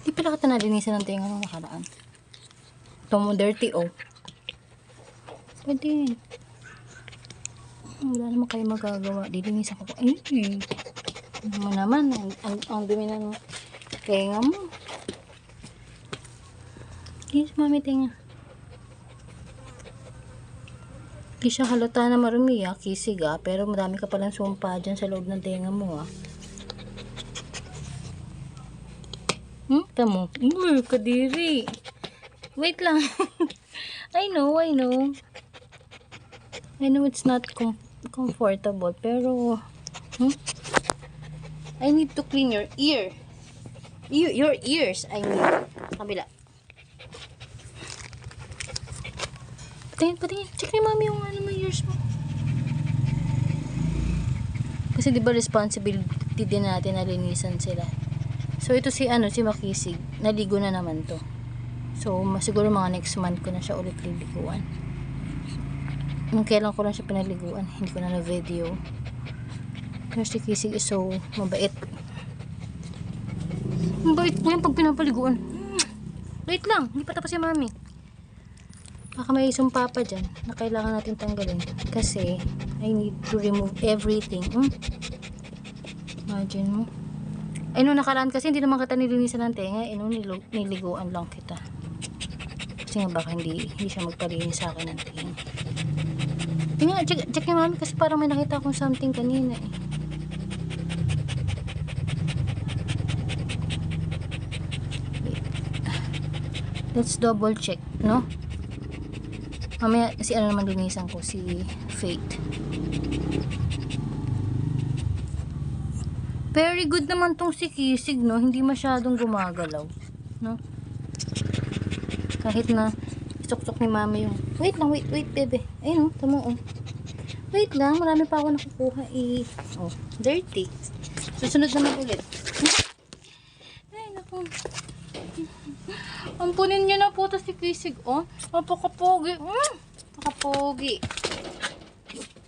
Di pala kita nalinisan ng tenga nung nakaraan. Ito mo dirty, oh. Pwede. Wala naman kayo magagawa. Dilinisan ko. Ay, naman. Ang dumi na ng tenga mo. Linis, mami, tenga. Di siya halata na marumi, kisig, pero marami ka palang sumpa dyan sa loob ng tenga mo, Tamo. Kadiri. Wait lang. I know. I know it's not comfortable, pero, I need to clean your ear. Your ears, I mean. Kabila. Patingin. Check ni mami yung mga ears mo. Kasi diba responsibility din natin na linisan sila. So ito si Makisig. Naligo na naman to. So siguro mga next month ko na siya ulit liliguan. Nung kailan ko lang siya pinaliguan, hindi ko na video. Pero si Kisig is so mabait. Mabait po yung pag pinapaliguan. Wait lang, hindi pa tapos si mami. Baka may sumpa pa dyan na kailangan natin tanggalin. Kasi I need to remove everything. Imagine mo. Ay, nung nakaraan kasi hindi naman kita nilinisan ng tenga. Nung niliguan lang kita. Kasi nga baka hindi siya magpalinis sa akin ng tenga. Tingnan, check niya mami kasi parang may nakita akong something kanina eh. Let's double check, no? Mamaya, si naman linisan ko, si Faith. Very good naman tong si Kisig, no? Hindi masyadong gumagalaw, no? Kahit na isok-sok ni mami yung... Wait lang, wait, bebe. Ayun, tamo, Wait lang, marami pa ako nakukuha, dirty. Susunod naman ulit. Ay, naku. Ampunin niyo na po to si Kisig, Napakapogi. Napakapogi.